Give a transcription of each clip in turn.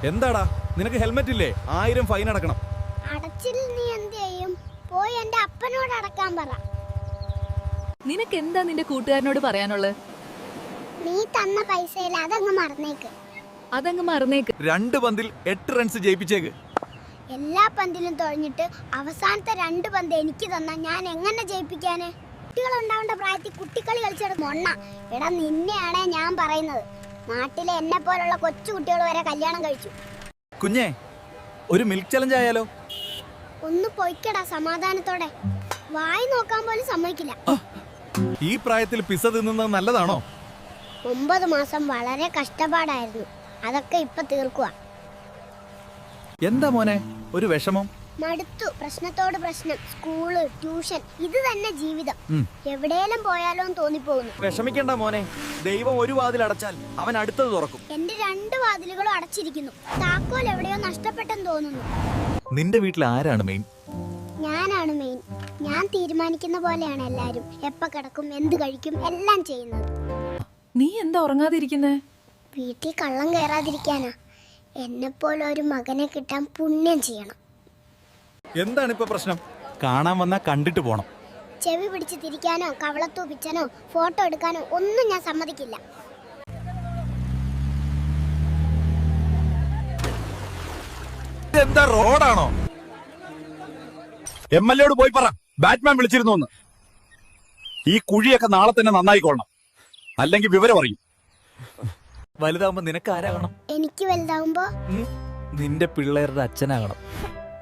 എന്താടാ നിനക്ക് ഹെൽമെറ്റ് ഇല്ലേ? 1000 ഫൈൻ അടക്കണം. അടച്ചില്ല നീ എന്ത് ചെയ്യും? പോയി എന്റെ അപ്പനോട് അടക്കാൻ പറ. നിനക്ക് എന്താ നിന്റെ കൂട്ടുകാരനോട് പറയാനുള്ളത്? നീ തന്ന പൈസയിൽ അതങ്ങ് മറന്നേക്ക്. അതങ്ങ് മറന്നേക്ക്. 2 പന്തിൽ 8 റൺസ് ജയിപ്പിച്ചേക്ക്. എല്ലാ പന്തിലും തൊഴഞ്ഞിട്ട് അവസാനത്തെ 2 പന്ത് എനിക്ക് തന്നാ ഞാൻ എങ്ങനെ ജയിപ്പിക്കാന്? കുട്ടികളുണ്ടാവേണ്ട പ്രായത്തിൽ കുട്ടിക്കളി കളിച്ചിട്ട് മൊണ്ണ. എടാ നിന്നെയാണേ ഞാൻ പറയുന്നത്. നാട്ടിലെ എന്നെ പോലുള്ള കൊച്ചു കുട്ടികൾ വരെ കല്യാണം കഴിച്ചു. കുഞ്ഞേ, ഒരു മിൽക്ക് ചലഞ്ച് ആയാലോ? ഒന്ന് പൊയ്ക്കടാ സമാധാനത്തോടെ. വായി നോക്കാൻ പോലും സമ്മതിക്കില്ല. ഈ പ്രായത്തിൽ പിസ തിന്നുന്നത് നല്ലതാണോ? 9 മാസം വളരെ കഷ്ടപ്പാടായിരുന്നു. അതൊക്കെ ഇപ്പൊ തീർക്കുക. എന്താ മോനെ ഒരു വിഷമം? മടുത്തു. പ്രശ്നത്തോട് പ്രശ്നം. സ്കൂള്, ട്യൂഷൻ, ഇത് തന്നെ ജീവിതം. എവിടെയെങ്കിലും പോയാലോ എന്ന് തോന്നിപ്പോകുന്നു. വിഷമിക്കണ്ട മോനെ, ദൈവം ഒരു വാതിൽ അടച്ചാൽ അവൻ അടുത്തത് തുറക്കും. എന്റെ 2 വാതിലുകളും അടച്ചിരിക്കുന്നു. താക്കോൽ എവിടെയോ നഷ്ടപ്പെട്ടെന്ന് തോന്നുന്നു. നിന്റെ വീട്ടിൽ ആരാണ് മെയിൻ? ഞാനാണ് മെയിൻ. ഞാൻ തീരുമാനിക്കുന്ന പോലെയാണ് എല്ലാരും. എപ്പ കിടക്കും, എന്ത് കഴിക്കും, എല്ലാം ചെയ്യുന്നത്. നീ എന്താ ഉറങ്ങാതിരിക്കുന്നേ? വീട്ടിൽ കള്ളം കയറാതിരിക്കാനാ. എന്നെപ്പോലെ ഒരു മകനെ കിട്ടാൻ പുണ്യം ചെയ്യണം. എന്താണ് ഇപ്പൊ പ്രശ്നം? കാണാൻ വന്നാ കണ്ടിട്ട് പോണം. ചെവി പിടിച്ച് തിരിക്കാനോ കവളത്തൂ പിച്ചാനോ ഫോട്ടോ എടുക്കാനോ ഒന്നും ഞാൻ സമ്മതിക്കില്ല. എന്താ റോഡാണോ? MLA പോയി പറ ബാറ്റ്മാൻ വിളിച്ചിരുന്നു. ഈ കുഴിയൊക്കെ നാളെ തന്നെ നന്നായിക്കൊള്ളണം, അല്ലെങ്കിൽ വിവരം അറിയും. വലുതാവുമ്പോ നിനക്ക് ആരാകണം? എനിക്ക് വലുതാവുമ്പോ നിന്റെ പിള്ളേരുടെ അച്ഛനാകണം.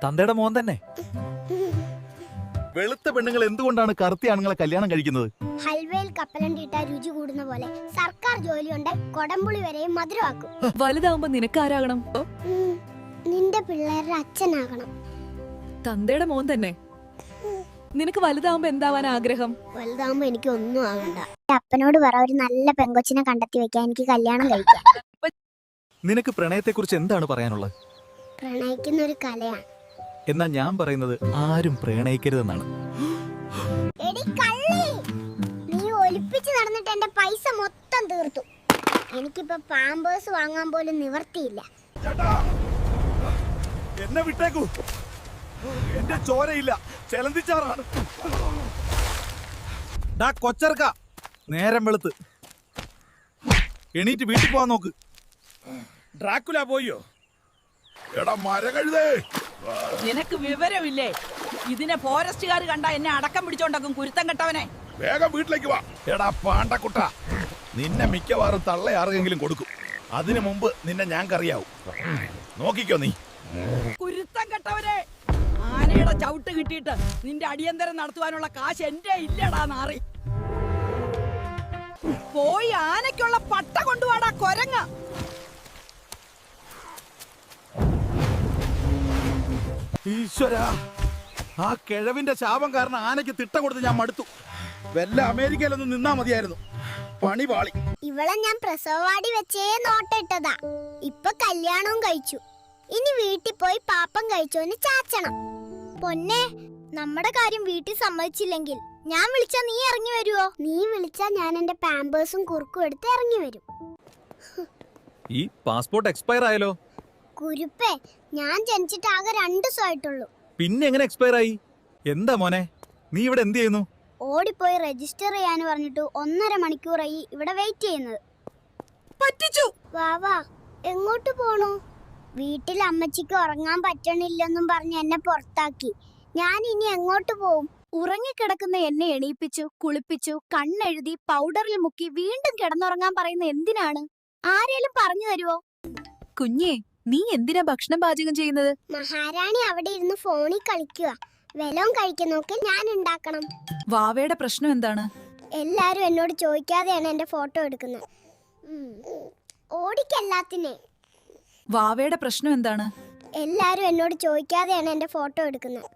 തന്തയുടെ മോൻ തന്നെ. വെളുത്ത പെണ്ണുങ്ങൾ എന്തുകൊണ്ടാണ് കറുത്ത ആണുങ്ങളെ കല്യാണം കഴിക്കുന്നത്? ഹൽവയിൽ കപ്പലണ്ടിട്ട രുചി കൂടുന്ന പോലെ സർക്കാർ ജോലി കൊണ്ട് കൊടംപുളി വരെയും മധുരമാക്കും. വലുതാവുമ്പോ നിനക്ക് ആരാകണം? നിന്റെ പിള്ളേരുടെ അച്ഛനാകണം. തന്തയുടെ മോൻ തന്നെ. നിനക്ക് വലുതാവുമ്പോ എന്താവാൻ ആഗ്രഹം? വലുതാവുമ്പോ എനിക്ക് ഒന്നും ആകണ്ട. അപ്പനോട് പറ ഒരു നല്ല പെങ്കൊച്ചിനെ കണ്ടെത്തി വെക്കാൻ, എനിക്ക് കല്യാണം കഴിക്കാം. നിനക്ക് പ്രണയത്തെ കുറിച്ച് എന്താണ് പറയാനുള്ളത്? പ്രണയിക്കുന്ന ഒരു കലയാണ്. എന്നാ ഞാൻ പറയുന്നത് ആരും പ്രണയിക്കരുതെന്നാണ്. എടി കള്ളി, നീ ഒലിപ്പിച്ച് നടന്നിട്ട് എന്റെ പൈസ മൊത്തം തീർത്തു. എനിക്കിപ്പോ പാമ്പേഴ്സ് വാങ്ങാൻ പോലും നിവർത്തിയില്ല. എന്നെ വിട്ടേക്കൂ, എന്റെ ചോരയില്ല, ചെലന്തിച്ചാറാണ്. കൊച്ചർക്ക, നേരം വെളുത്ത് എണീറ്റ് വീട്ടിൽ പോവാൻ നോക്ക്. ഡ്രാക്കുല പോയോ? എടാ മരകഴുതേ, നിനക്ക് വിവരമില്ലേ? ഇതിനെ ഫോറസ്റ്റുകാർ കണ്ട എന്നെ അടക്കം പിടിച്ചോണ്ടാക്കും, കുരുത്തം കെട്ടവനെ. വേഗം വീട്ടിലേക്ക് വാ. എടാ പാണ്ടക്കുട്ട, നിന്നെ മിക്കവാറും തള്ള ആർക്കെങ്കിലും കൊടുക്കും. അതിനു മുമ്പ് നിന്നെ ഞങ്ങൾക്കറിയാവൂ. നോക്കിക്കോ നീ. കുരുത്തം കെട്ടവനെ, ആനയുടെ ചവിട്ട് കിട്ടിയിട്ട് നിന്റെ അടിയന്തരം നടത്തുവാനുള്ള കാശ് എന്റെ ഇല്ലടാ നാറി. പോയി ആനയ്ക്കുള്ള പട്ട കൊണ്ടുപോടാ കൊരങ്ങ. ഈശ്വര, ആ കിഴവിന്റെ ശാപം കാരണം ആനയ്ക്ക് തിട്ട കൊടുത്ത് ഞാൻ മടുത്തു. വല്ല അമേരിക്കയിലൊന്നും നിന്നാ മതിയായിരുന്നു. പണി പാളി. ഇവളെ ഞാൻ പ്രസവവാടി വെച്ചേ നോട്ടിട്ടതാ. ഇപ്പൊ കല്യാണവും കഴിച്ചു. ഇനി വീട്ടിൽ പോയി പാപ്പം കഴിച്ചോന്ന് ചാച്ചണം. പൊന്നെ, നമ്മുടെ കാര്യം വീട്ടിൽ സമ്മതിച്ചില്ലെങ്കിൽ ഞാൻ വിളിച്ചാ നീ ഇറങ്ങി വരുവോ? നീ വിളിച്ചാ ഞാൻ എന്റെ പാമ്പേഴ്സും കുറുക്കും എടുത്ത് ഇറങ്ങി വരും. ഈ പാസ്പോർട്ട് എക്സ്പയർ ആയല്ലോ. കുരുപ്പേ, ഞാൻ ജനിച്ചിട്ട് ആകെ 2 ദിവസമായിട്ടുള്ളൂ. പിന്നെ എങ്ങനെ എക്സ്പയർ ആയി? എന്താ മോനെ, നീ ഇവിടെ എന്ത് ചെയ്യുന്നു? ഓടിപ്പോയി രജിസ്റ്റർ ചെയ്യാന്ന് പറഞ്ഞിട്ട് 1.5 മണിക്കൂറായി ഇവിടെ വെയിറ്റ് ചെയ്യുന്നത്. പറ്റിച്ചു. വാവാ, എങ്ങോട്ട് പോണു? വീട്ടിൽ അമ്മച്ചിക്ക് ഉറങ്ങാൻ പറ്റണില്ലെന്നും പറഞ്ഞ് എന്നെ പുറത്താക്കി. ഞാൻ ഇനി എങ്ങോട്ട് പോവും? ഉറങ്ങിക്കിടക്കുന്ന എന്നെ എണീപ്പിച്ചു, കുളിപ്പിച്ചു, കണ്ണെഴുതി, പൗഡറിൽ മുക്കി വീണ്ടും കിടന്നുറങ്ങാൻ പറയുന്ന എന്തിനാണ്? ആരേലും പറഞ്ഞു തരുവോ? കുഞ്ഞേ, നീ എന്തിനാ ഭക്ഷണം പാചകം ചെയ്യുന്നത്? മഹാറാണി അവിടെ ഇരുന്ന് ഫോണിൽ കളിക്കുക. വെലവും കഴിക്കുന്നൊക്കെ ഞാൻ ഉണ്ടാക്കണം. വാവയുടെ പ്രശ്നം എന്താണ്? എല്ലാരും എന്നോട് ചോദിക്കാതെയാണ് എന്റെ ഫോട്ടോ എടുക്കുന്നത്. ഓടിക്കല്ലാത്തിനെ. വാവയുടെ പ്രശ്നം എന്താണ്? എല്ലാരും എന്നോട് ചോദിക്കാതെയാണ് എന്റെ ഫോട്ടോ എടുക്കുന്നത്.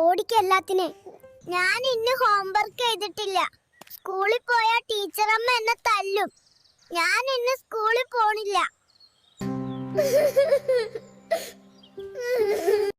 ഓടിക്കല്ലാത്തിനെ. ഞാൻ ഇന്ന് ഹോംവർക്ക് ചെയ്തിട്ടില്ല. സ്കൂളിൽ പോയാ ടീച്ചറമ്മ എന്നെ തല്ലും. ഞാൻ ഇന്ന് സ്കൂളിൽ പോണില്ല.